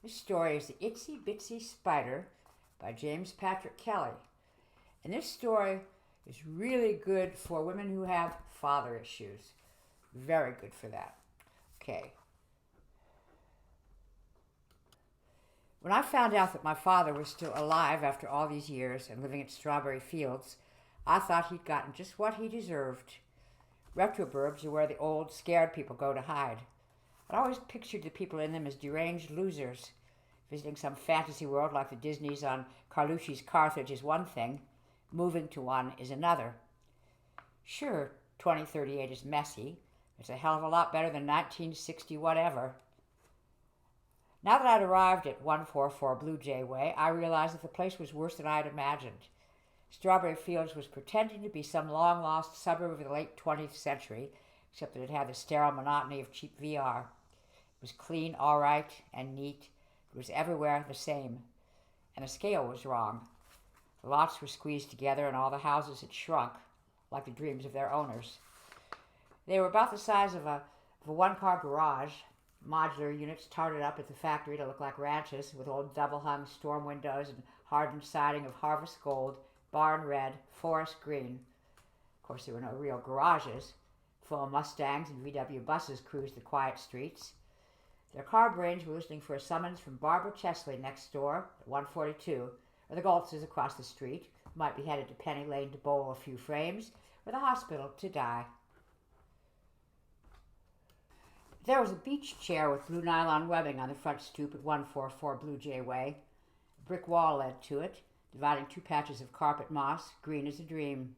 This story is The Itsy Bitsy Spider by James Patrick Kelly. And this story is really good for women who have father issues. Very good for that. Okay. When I found out that my father was still alive after all these years and living at Strawberry Fields, I thought he'd gotten just what he deserved. Retroburbs are where the old, scared people go to hide. I'd always pictured the people in them as deranged losers. Visiting some fantasy world like the Disneys on Carlucci's Carthage is one thing. Moving to one is another. Sure, 2038 is messy. It's a hell of a lot better than 1960 whatever. Now that I'd arrived at 144 Blue Jay Way, I realized that the place was worse than I had imagined. Strawberry Fields was pretending to be some long-lost suburb of the late 20th century, except that it had the sterile monotony of cheap VR. It was clean, all right, and neat. It was everywhere the same. And the scale was wrong. The lots were squeezed together and all the houses had shrunk, like the dreams of their owners. They were about the size of a one-car garage, modular units tarted up at the factory to look like ranches with old double-hung storm windows and hardened siding of harvest gold, barn red, forest green. Of course, there were no real garages. Full Mustangs and VW buses cruised the quiet streets. Their car brains were listening for a summons from Barbara Chesley next door at 142, or the Goltzes across the street, who might be headed to Penny Lane to bowl a few frames, or the hospital to die. There was a beach chair with blue nylon webbing on the front stoop at 144 Blue Jay Way. A brick wall led to it, dividing two patches of carpet moss, green as a dream.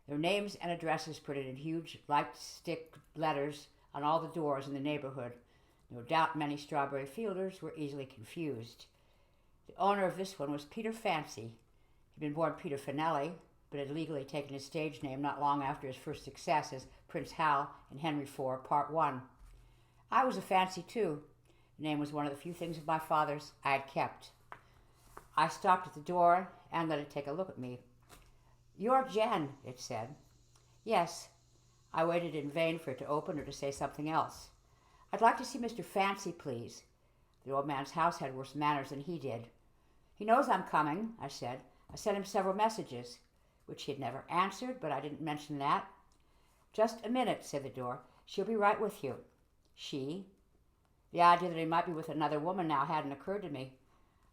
Their names and addresses printed in huge light stick letters on all the doors in the neighborhood. No doubt many Strawberry Fielders were easily confused. The owner of this one was Peter Fancy. He'd been born Peter Finelli, but had legally taken his stage name not long after his first success as Prince Hal in Henry IV, Part 1. I was a Fancy too. The name was one of the few things of my father's I had kept. I stopped at the door and let it take a look at me. "You're Jen," it said. "Yes." I waited in vain for it to open or to say something else. "I'd like to see Mr. Fancy, please." The old man's house had worse manners than he did. "He knows I'm coming," I said. "I sent him several messages," which he had never answered, but I didn't mention that. "Just a minute," said the door. "She'll be right with you." She? The idea that he might be with another woman now hadn't occurred to me.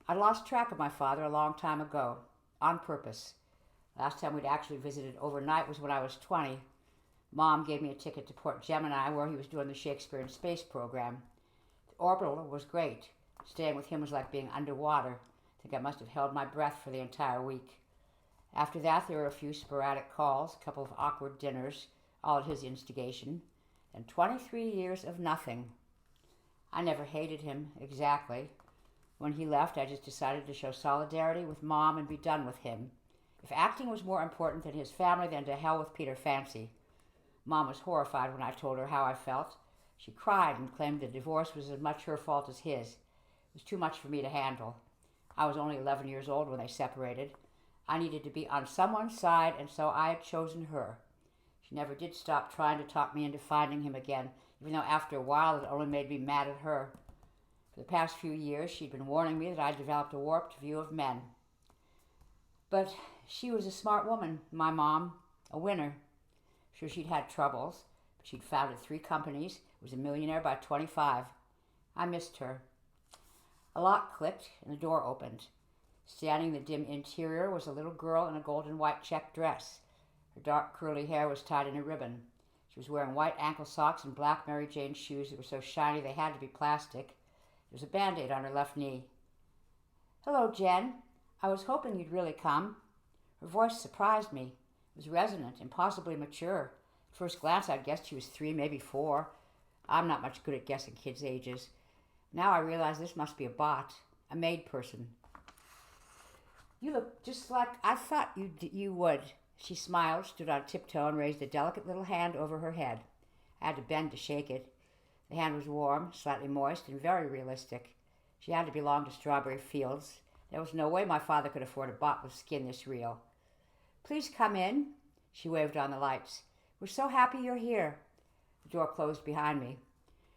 I'd lost track of my father a long time ago, on purpose. Last time we'd actually visited overnight was when I was 20. Mom gave me a ticket to Port Gemini, where he was doing the Shakespeare in Space program. The orbital was great. Staying with him was like being underwater. I think I must have held my breath for the entire week. After that, there were a few sporadic calls, a couple of awkward dinners, all at his instigation, and 23 years of nothing. I never hated him, exactly. When he left, I just decided to show solidarity with Mom and be done with him. If acting was more important than his family, then to hell with Peter Fancy. Mom was horrified when I told her how I felt. She cried and claimed the divorce was as much her fault as his. It was too much for me to handle. I was only 11 years old when they separated. I needed to be on someone's side, and so I had chosen her. She never did stop trying to talk me into finding him again, even though after a while it only made me mad at her. For the past few years, she'd been warning me that I'd developed a warped view of men. But she was a smart woman, my mom, a winner. Sure, she'd had troubles, but she'd founded 3 companies, was a millionaire by 25. I missed her. A lock clicked and the door opened. Standing in the dim interior was a little girl in a gold and white check dress. Her dark curly hair was tied in a ribbon. She was wearing white ankle socks and black Mary Jane shoes that were so shiny they had to be plastic. There was a Band-Aid on her left knee. "Hello, Jen. I was hoping you'd really come." Her voice surprised me. It was resonant, impossibly mature. At first glance, I'd guessed she was 3, maybe 4. I'm not much good at guessing kids' ages. Now I realize this must be a bot, a maid person. "You look just like I thought you would." She smiled, stood on tiptoe, and raised a delicate little hand over her head. I had to bend to shake it. The hand was warm, slightly moist, and very realistic. She had to belong to Strawberry Fields. There was no way my father could afford a bot with skin this real. "Please come in." She waved on the lights. "We're so happy you're here." The door closed behind me.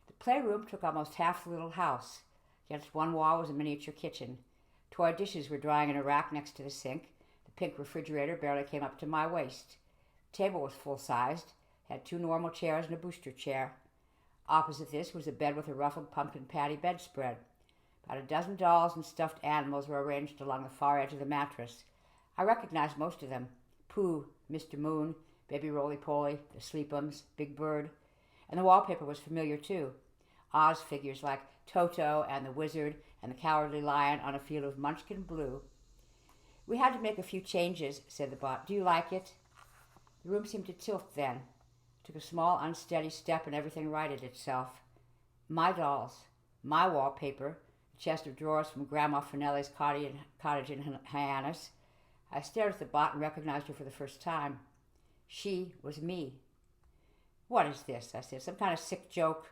The playroom took almost half the little house. Against one wall was a miniature kitchen. Toy dishes were drying in a rack next to the sink. The pink refrigerator barely came up to my waist. The table was full-sized, had 2 normal chairs and a booster chair. Opposite this was a bed with a ruffled pumpkin patty bedspread. About a dozen dolls and stuffed animals were arranged along the far edge of the mattress. I recognized most of them. Pooh, Mr. Moon, Baby Roly-Poly, the Sleepums, Big Bird. And the wallpaper was familiar too. Oz figures like Toto and the Wizard and the Cowardly Lion on a field of Munchkin blue. "We had to make a few changes," said the bot. "Do you like it?" The room seemed to tilt then. Took a small, unsteady step and everything righted itself. My dolls, my wallpaper, a chest of drawers from Grandma Finelli's cottage in Hyannis. I stared at the bot and recognized her for the first time. She was me. "What is this?" I said. "Some kind of sick joke?"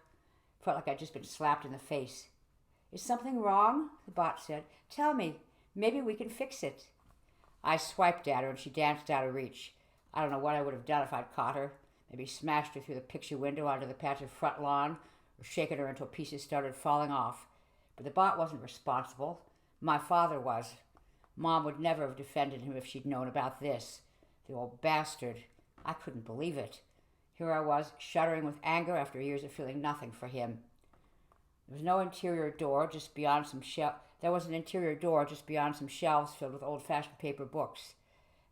Felt like I'd just been slapped in the face. "Is something wrong?" the bot said. "Tell me. Maybe we can fix it." I swiped at her and she danced out of reach. I don't know what I would have done if I'd caught her. Maybe smashed her through the picture window onto the patch of front lawn, or shaken her until pieces started falling off. But the bot wasn't responsible. My father was. Mom would never have defended him if she'd known about this. The old bastard. I couldn't believe it. Here I was, shuddering with anger after years of feeling nothing for him. There was an interior door just beyond some shelves filled with old-fashioned paper books.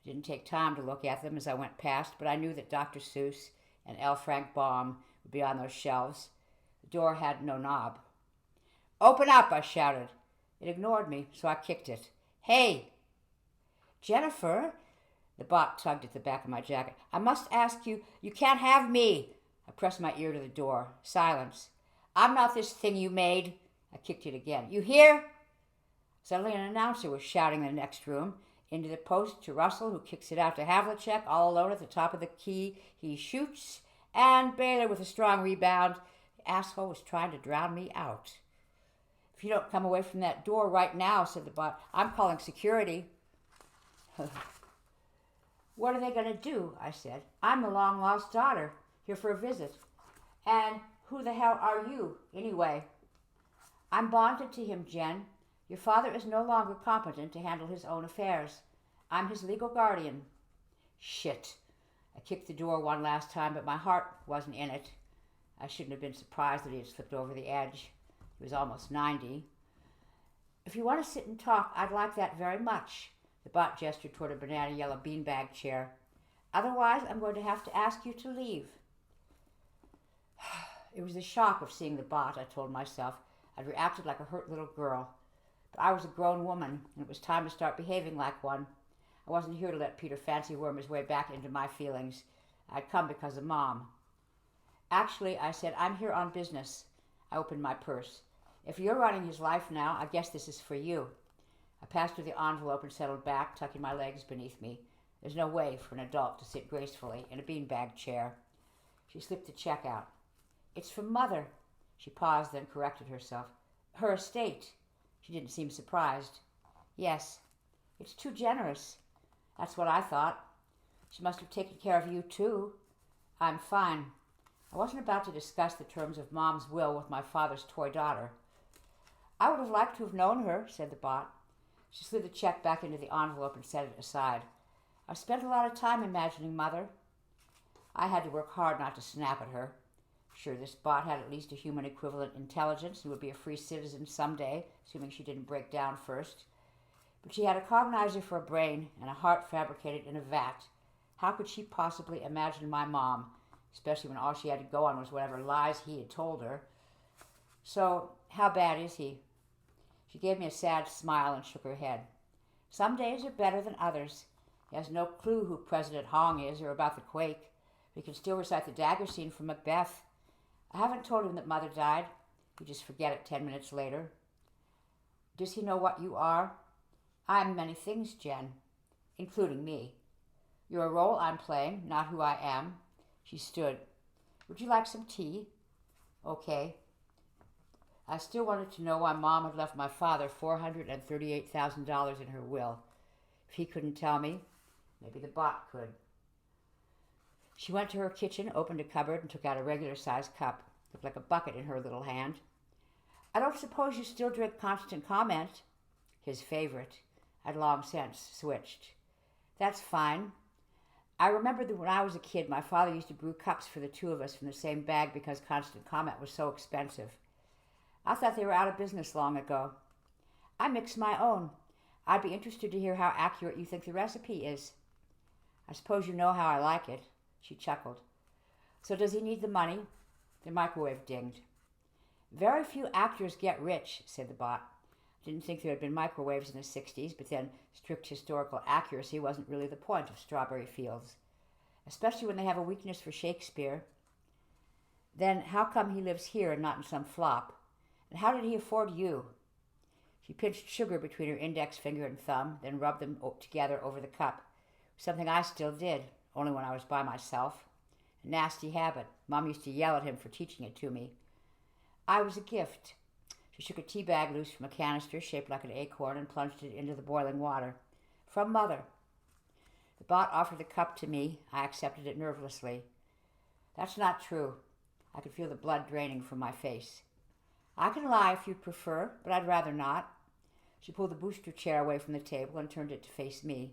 I didn't take time to look at them as I went past, but I knew that Dr. Seuss and L. Frank Baum would be on those shelves. The door had no knob. "Open up!" I shouted. It ignored me, so I kicked it. "Hey!" "Jennifer!" The bot tugged at the back of my jacket. "I must ask you, you can't have me!" I pressed my ear to the door. Silence. "I'm not this thing you made." I kicked it again. "You hear?" Suddenly an announcer was shouting in the next room. Into the post to Russell, who kicks it out to Havlicek, all alone at the top of the key. He shoots, and Baylor with a strong rebound. The asshole was trying to drown me out. "If you don't come away from that door right now," said the bot, "I'm calling security." "What are they going to do?" I said. "I'm the long-lost daughter, here for a visit. And who the hell are you, anyway?" "I'm bonded to him, Jen. Your father is no longer competent to handle his own affairs. I'm his legal guardian." Shit. I kicked the door one last time, but my heart wasn't in it. I shouldn't have been surprised that he had slipped over the edge. He was almost 90. "If you want to sit and talk, I'd like that very much." The bot gestured toward a banana yellow beanbag chair. "Otherwise, I'm going to have to ask you to leave." It was the shock of seeing the bot, I told myself. I'd reacted like a hurt little girl. But I was a grown woman, and it was time to start behaving like one. I wasn't here to let Peter fancy worm his way back into my feelings. I'd come because of Mom. "Actually," I said, "I'm here on business." I opened my purse. "If you're running his life now, I guess this is for you." I passed her the envelope and settled back, tucking my legs beneath me. There's no way for an adult to sit gracefully in a beanbag chair. She slipped the check out. "It's from Mother." She paused, then corrected herself. "Her estate." She didn't seem surprised. "Yes. It's too generous." That's what I thought. "She must have taken care of you, too." "I'm fine." I wasn't about to discuss the terms of Mom's will with my father's toy daughter. "I would have liked to have known her," said the bot. She slid the check back into the envelope and set it aside. "I've spent a lot of time imagining Mother." I had to work hard not to snap at her. Sure, this bot had at least a human equivalent intelligence and would be a free citizen someday, assuming she didn't break down first. But she had a cognizer for a brain and a heart fabricated in a vat. How could she possibly imagine my mom, especially when all she had to go on was whatever lies he had told her? "So, how bad is he?" She gave me a sad smile and shook her head. "Some days are better than others. He has no clue who President Hong is or about the quake, but he can still recite the dagger scene from Macbeth. I haven't told him that Mother died. He'd just forget it 10 minutes later." "Does he know what you are?" "I'm many things, Jen, including me. You're a role I'm playing, not who I am." She stood. "Would you like some tea?" "Okay." I still wanted to know why Mom had left my father $438,000 in her will. If he couldn't tell me, maybe the bot could. She went to her kitchen, opened a cupboard, and took out a regular-sized cup. Looked like a bucket in her little hand. I don't suppose you still drink Constant Comment? His favorite. I'd long since switched. That's fine. I remember that when I was a kid, my father used to brew cups for the two of us from the same bag because Constant Comment was so expensive. I thought they were out of business long ago. I mix my own. I'd be interested to hear how accurate you think the recipe is. I suppose you know how I like it. She chuckled. So does he need the money? The microwave dinged. Very few actors get rich, said the bot. Didn't think there had been microwaves in the 60s, but then strict historical accuracy wasn't really the point of Strawberry Fields, especially when they have a weakness for Shakespeare. Then how come he lives here and not in some flop? And how did he afford you? She pinched sugar between her index finger and thumb, then rubbed them together over the cup. Something I still did, only when I was by myself. A nasty habit. Mom used to yell at him for teaching it to me. I was a gift. She shook a tea bag loose from a canister shaped like an acorn and plunged it into the boiling water. From Mother. The bot offered the cup to me. I accepted it nervously. That's not true. I could feel the blood draining from my face. I can lie if you'd prefer, but I'd rather not. She pulled the booster chair away from the table and turned it to face me.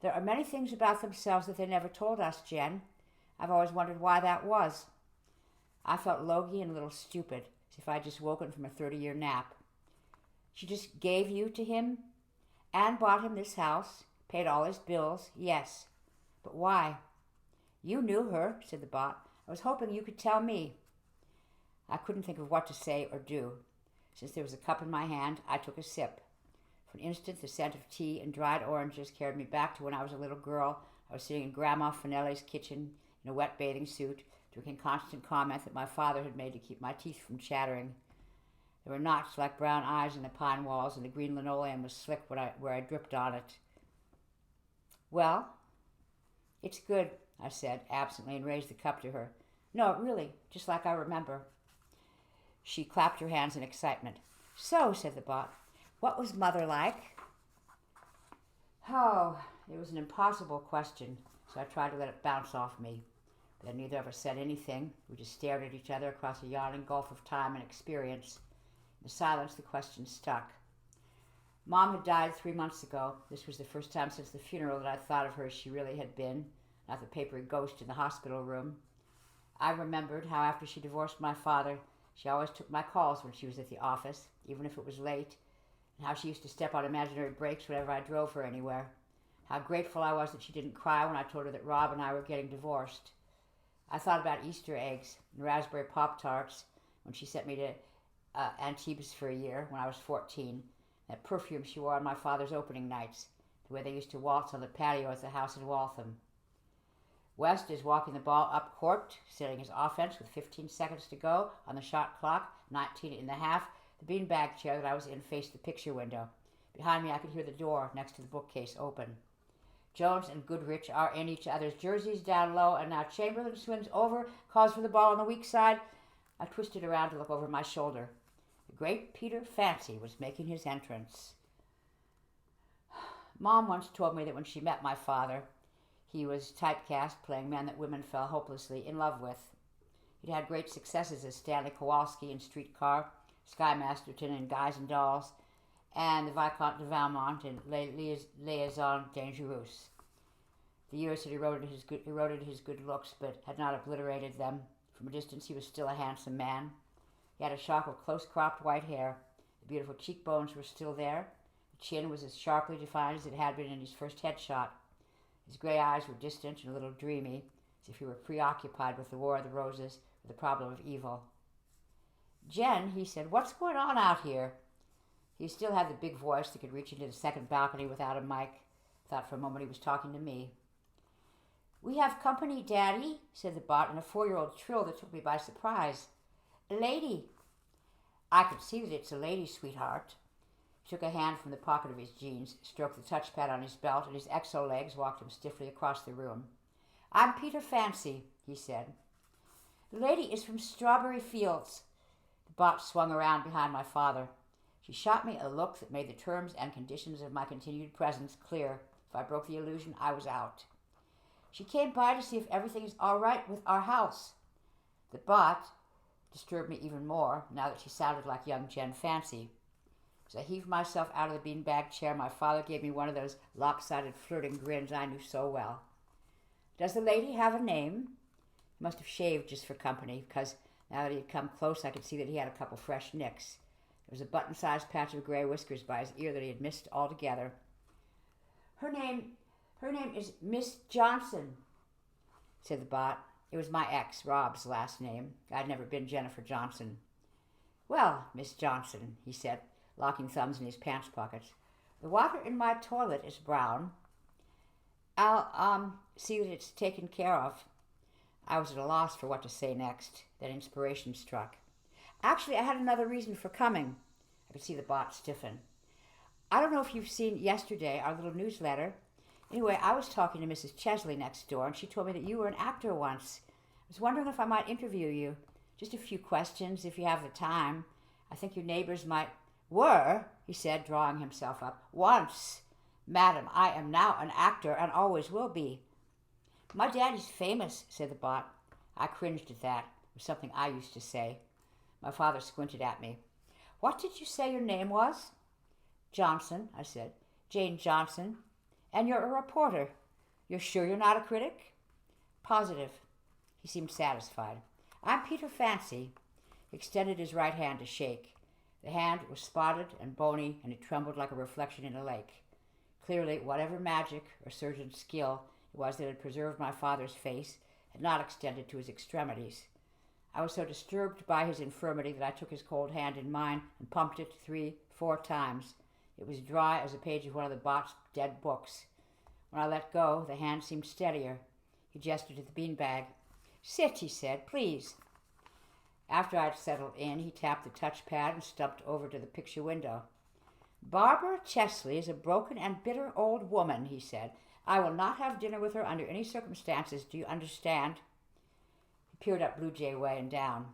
There are many things about themselves that they never told us, Jen. I've always wondered why that was. I felt logy and a little stupid, as if I'd just woken from a 30-year nap. She just gave you to him? And bought him this house? Paid all his bills? Yes. But why? You knew her, said the bot. I was hoping you could tell me. I couldn't think of what to say or do. Since there was a cup in my hand, I took a sip. For an instant, the scent of tea and dried oranges carried me back to when I was a little girl. I was sitting in Grandma Finelli's kitchen in a wet bathing suit, drinking Constant Comment that my father had made to keep my teeth from chattering. There were knots like brown eyes in the pine walls, and the green linoleum was slick where I dripped on it. Well, it's good, I said absently and raised the cup to her. No, really, just like I remember. She clapped her hands in excitement. So, said the bot, what was Mother like? Oh, it was an impossible question, so I tried to let it bounce off me. Then neither of us said anything. We just stared at each other across a yawning gulf of time and experience. In the silence, the question stuck. Mom had died 3 months ago. This was the first time since the funeral that I thought of her as she really had been, not the papery ghost in the hospital room. I remembered how after she divorced my father, she always took my calls when she was at the office, even if it was late, and how she used to step on imaginary brakes whenever I drove her anywhere. How grateful I was that she didn't cry when I told her that Rob and I were getting divorced. I thought about Easter eggs and raspberry Pop-Tarts when she sent me to Antibes for a year when I was 14. That perfume she wore on my father's opening nights, the way they used to waltz on the patio at the house in Waltham. West is walking the ball up court, setting his offense with 15 seconds to go on the shot clock, 19 and a half. The beanbag chair that I was in faced the picture window. Behind me I could hear the door next to the bookcase open. Jones and Goodrich are in each other's jerseys down low, and now Chamberlain swings over, calls for the ball on the weak side. I twisted around to look over my shoulder. The great Peter Fancy was making his entrance. Mom once told me that when she met my father, he was typecast playing men that women fell hopelessly in love with. He'd had great successes as Stanley Kowalski in Streetcar, Sky Masterton in Guys and Dolls, and the Vicomte de Valmont in Liaison Dangereuse. The years had eroded his good looks, but had not obliterated them. From a distance, he was still a handsome man. He had a shock of close-cropped white hair. The beautiful cheekbones were still there. The chin was as sharply defined as it had been in his first headshot. His gray eyes were distant and a little dreamy, as if he were preoccupied with the War of the Roses or the problem of evil. Jen, he said, what's going on out here? He still had the big voice that could reach into the second balcony without a mic. Thought for a moment he was talking to me. We have company, Daddy, said the bot in a 4-year-old trill that took me by surprise. A lady. I could see that it's a lady, sweetheart. He took a hand from the pocket of his jeans, stroked the touchpad on his belt, and his exo legs walked him stiffly across the room. I'm Peter Fancy, he said. The lady is from Strawberry Fields. The bot swung around behind my father. She shot me a look that made the terms and conditions of my continued presence clear. If I broke the illusion, I was out. She came by to see if everything is all right with our house. The bot, disturbed me even more now that she sounded like young Jen Fancy. As I heaved myself out of the beanbag chair, my father gave me one of those lopsided flirting grins I knew so well. Does the lady have a name? He must have shaved just for company, because now that he had come close, I could see that he had a couple fresh nicks. There was a button-sized patch of gray whiskers by his ear that he had missed altogether. Her name is Miss Johnson, said the bot. It was my ex, Rob's last name. I'd never been Jennifer Johnson. Well, Miss Johnson, he said, locking thumbs in his pants pockets, the water in my toilet is brown. I'll, see that it's taken care of. I was at a loss for what to say next. Then inspiration struck. Actually, I had another reason for coming. I could see the bot stiffen. I don't know if you've seen yesterday our little newsletter. Anyway, I was talking to Mrs. Chesley next door, and she told me that you were an actor once. I was wondering if I might interview you. Just a few questions, if you have the time. I think your neighbors might... Were, he said, drawing himself up. Once. Madam, I am now an actor and always will be. My daddy's famous, said the bot. I cringed at that. It was something I used to say. My father squinted at me. What did you say your name was? Johnson, I said. Jane Johnson. And you're a reporter. You're sure you're not a critic? Positive. He seemed satisfied. I'm Peter Fancy. He extended his right hand to shake. The hand was spotted and bony, and it trembled like a reflection in a lake. Clearly, whatever magic or surgeon's skill it was that had preserved my father's face had not extended to his extremities. I was so disturbed by his infirmity that I took his cold hand in mine and pumped it 3-4 times. It was dry as a page of one of the bot's dead books. When I let go, the hand seemed steadier. He gestured to the beanbag. Sit, he said, please. After I'd settled in, he tapped the touchpad and stumped over to the picture window. Barbara Chesley is a broken and bitter old woman, he said. I will not have dinner with her under any circumstances. Do you understand? He peered up Blue Jay Way and down.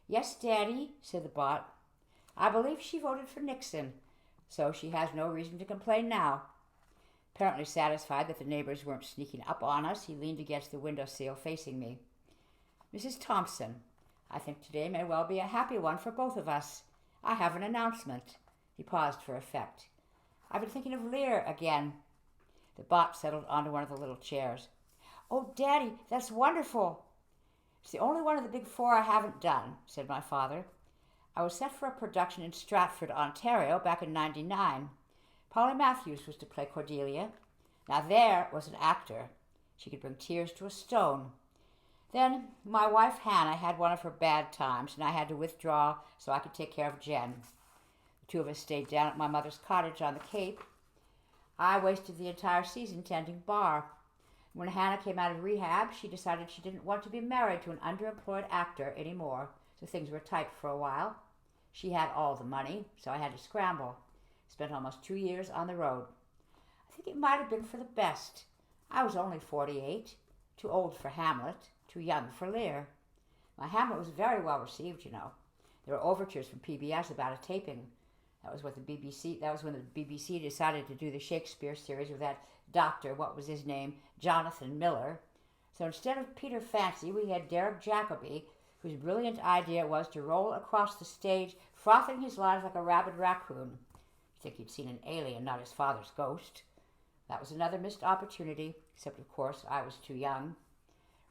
Yes, Daddy, said the bot. I believe she voted for Nixon, so she has no reason to complain now. Apparently satisfied that the neighbors weren't sneaking up on us, he leaned against the windowsill facing me. Mrs. Thompson, I think today may well be a happy one for both of us. I have an announcement. He paused for effect. I've been thinking of Lear again. The bot settled onto one of the little chairs. Oh, Daddy, that's wonderful. It's the only one of the big four I haven't done, said my father. I was set for a production in Stratford, Ontario, back in '99. Polly Matthews was to play Cordelia. Now there was an actor. She could bring tears to a stone. Then my wife Hannah had one of her bad times, and I had to withdraw so I could take care of Jen. The two of us stayed down at my mother's cottage on the Cape. I wasted the entire season tending bar. When Hannah came out of rehab, she decided she didn't want to be married to an underemployed actor anymore, so things were tight for a while. She had all the money, so I had to scramble. Spent almost 2 years on the road. I think it might have been for the best. I was only 48, too old for Hamlet, too young for Lear. My Hamlet was very well received, you know. There were overtures from PBS about a taping. That was when the BBC decided to do the Shakespeare series with that doctor, what was his name, Jonathan Miller. So instead of Peter Fancy, we had Derek Jacobi, whose brilliant idea was to roll across the stage, frothing his lines like a rabid raccoon. I think he'd seen an alien, not his father's ghost. That was another missed opportunity, except, of course, I was too young.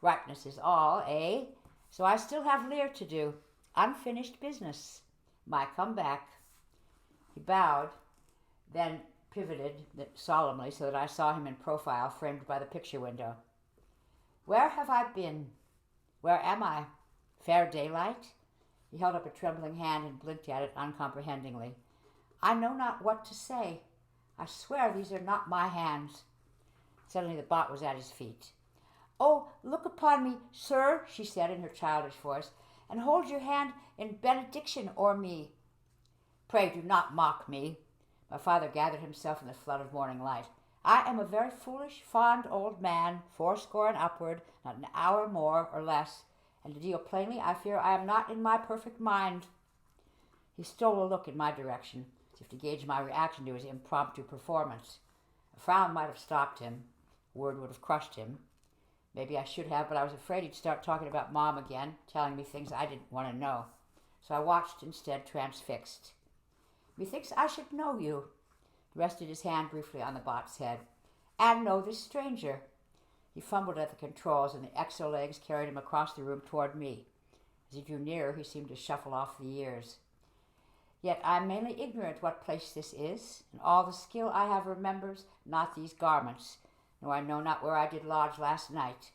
Ripeness is all, eh? So I still have Lear to do. Unfinished business. My comeback. He bowed, then pivoted solemnly so that I saw him in profile, framed by the picture window. Where have I been? Where am I? Fair daylight? He held up a trembling hand and blinked at it uncomprehendingly. I know not what to say. I swear these are not my hands. Suddenly the bot was at his feet. Oh, look upon me, sir, she said in her childish voice, and hold your hand in benediction o'er me. Pray do not mock me. My father gathered himself in the flood of morning light. I am a very foolish, fond old man, 80 and upward, not an hour more or less, and to deal plainly, I fear I am not in my perfect mind. He stole a look in my direction, as if to gauge my reaction to his impromptu performance. A frown might have stopped him. A word would have crushed him. Maybe I should have, but I was afraid he'd start talking about Mom again, telling me things I didn't want to know. So I watched instead, transfixed. Methinks I should know you. He rested his hand briefly on the bot's head. And know this stranger. He fumbled at the controls, and the exo legs carried him across the room toward me. As he drew nearer, he seemed to shuffle off the years. Yet I am mainly ignorant what place this is, and all the skill I have remembers not these garments, nor I know not where I did lodge last night.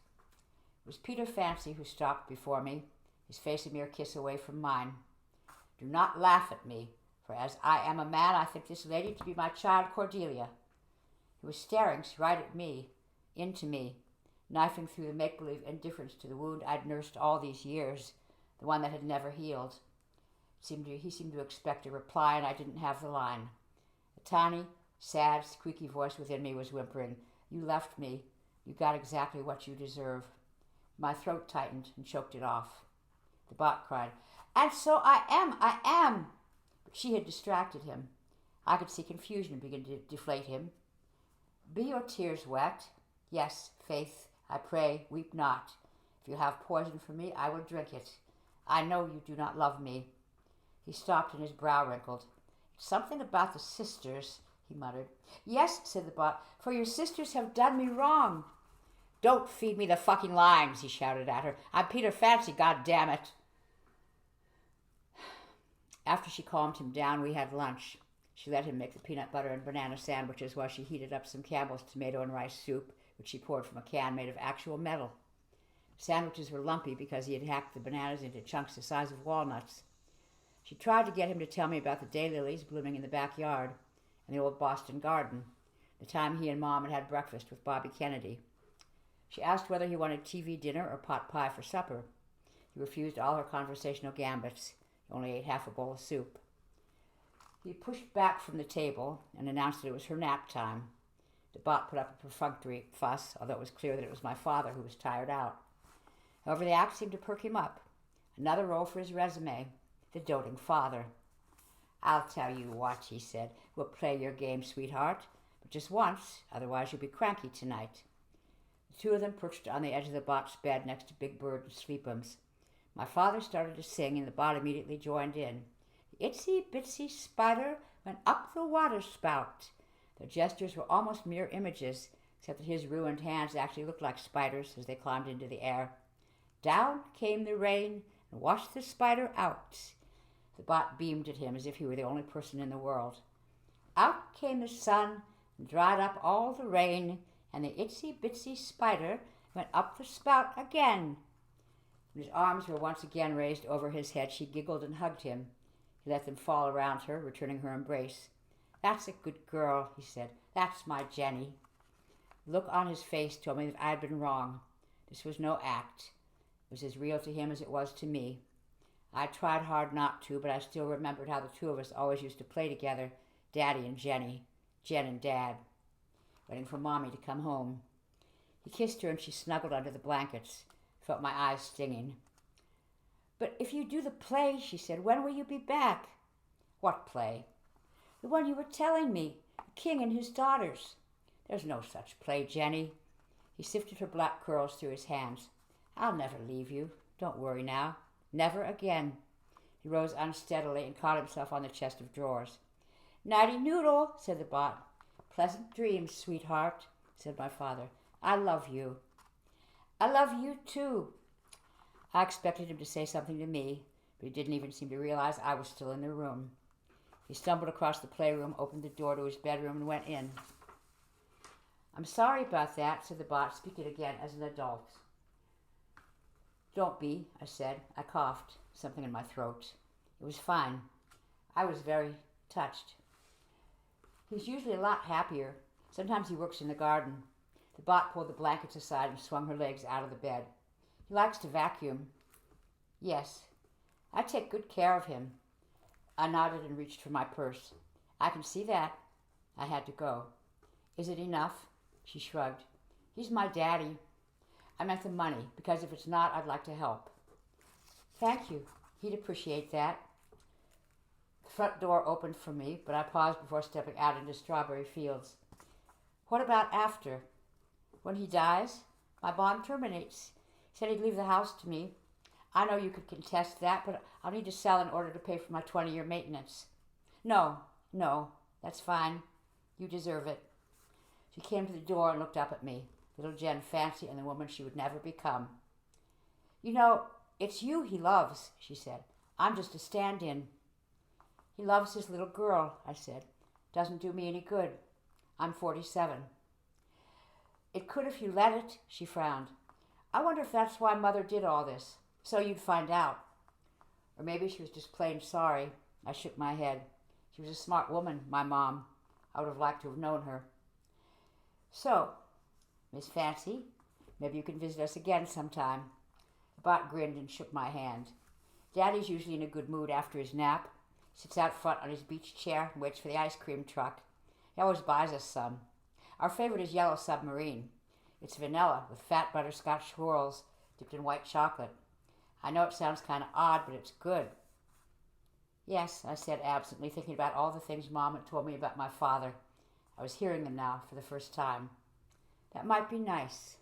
It was Peter Fancy who stopped before me, his face a mere kiss away from mine. Do not laugh at me, for as I am a man, I think this lady to be my child Cordelia. He was staring right at me, into me, knifing through the make-believe indifference to the wound I'd nursed all these years, the one that had never healed. He seemed to expect a reply, and I didn't have the line. A tiny, sad, squeaky voice within me was whimpering, You left me. You got exactly what you deserve. My throat tightened and choked it off. The bot cried, And so I am. But she had distracted him. I could see confusion begin to deflate him. Be your tears wet? Yes, Faith, I pray, weep not. If you have poison for me, I will drink it. I know you do not love me. He stopped and his brow wrinkled. It's something about the sisters, he muttered. Yes, said the bot, for your sisters have done me wrong. Don't feed me the fucking lines, he shouted at her. I'm Peter Fancy, goddammit. After she calmed him down, we had lunch. She let him make the peanut butter and banana sandwiches while she heated up some Campbell's tomato and rice soup, which she poured from a can made of actual metal. Sandwiches were lumpy because he had hacked the bananas into chunks the size of walnuts. She tried to get him to tell me about the daylilies blooming in the backyard and the old Boston garden, the time he and Mom had breakfast with Bobby Kennedy. She asked whether he wanted TV dinner or pot pie for supper. He refused all her conversational gambits. He only ate half a bowl of soup. He pushed back from the table and announced that it was her nap time. The bot put up a perfunctory fuss, although it was clear that it was my father who was tired out. However, the act seemed to perk him up. Another role for his resume. The doting father. I'll tell you what, he said. We'll play your game, sweetheart. But just once, otherwise you'll be cranky tonight. The two of them perched on the edge of the bot's bed next to Big Bird and Sleep'ems. My father started to sing, and the bot immediately joined in. The itsy bitsy spider went up the water spout. Their gestures were almost mere images, except that his ruined hands actually looked like spiders as they climbed into the air. Down came the rain and washed the spider out. The bot beamed at him as if he were the only person in the world. Out came the sun and dried up all the rain, and the itsy bitsy spider went up the spout again. When his arms were once again raised over his head, she giggled and hugged him. He let them fall around her, returning her embrace. That's a good girl, he said. That's my Jenny. The look on his face told me that I had been wrong. This was no act. It was as real to him as it was to me. I tried hard not to, but I still remembered how the two of us always used to play together, Daddy and Jenny, Jen and Dad, waiting for Mommy to come home. He kissed her and she snuggled under the blankets. Felt my eyes stinging. But if you do the play, she said, when will you be back? What play? The one you were telling me, the king and his daughters. There's no such play, Jenny. He sifted her black curls through his hands. I'll never leave you. Don't worry now. Never again. He rose unsteadily and caught himself on the chest of drawers. Nighty noodle, said the bot. Pleasant dreams, sweetheart, said my father. I love you. I love you too. I expected him to say something to me, but he didn't even seem to realize I was still in the room. He stumbled across the playroom, opened the door to his bedroom, and went in. I'm sorry about that, said the bot, speaking again as an adult. Don't be, I said. I coughed, something in my throat. It was fine. I was very touched. He's usually a lot happier. Sometimes he works in the garden. The bot pulled the blankets aside and swung her legs out of the bed. He likes to vacuum. Yes, I take good care of him. I nodded and reached for my purse. I can see that. I had to go. Is it enough? She shrugged. He's my daddy. I meant the money, because if it's not, I'd like to help. Thank you. He'd appreciate that. The front door opened for me, but I paused before stepping out into strawberry fields. What about after? When he dies? My bond terminates. He said he'd leave the house to me. I know you could contest that, but I'll need to sell in order to pay for my 20-year maintenance. No, that's fine. You deserve it. She came to the door and looked up at me, little Jen Fancy and the woman she would never become. You know, it's you he loves, she said. I'm just a stand-in. He loves his little girl, I said. Doesn't do me any good. I'm 47. It could if you let it, she frowned. I wonder if that's why Mother did all this, so you'd find out. Or maybe she was just plain sorry. I shook my head. She was a smart woman, my mom. I would have liked to have known her. So, Miss Fancy, maybe you can visit us again sometime. The bot grinned and shook my hand. Daddy's usually in a good mood after his nap. Sits out front on his beach chair and waits for the ice cream truck. He always buys us some. Our favorite is Yellow Submarine. It's vanilla with fat butterscotch swirls dipped in white chocolate. I know it sounds kind of odd, but it's good. Yes, I said absently, thinking about all the things Mom had told me about my father. I was hearing them now for the first time. That might be nice.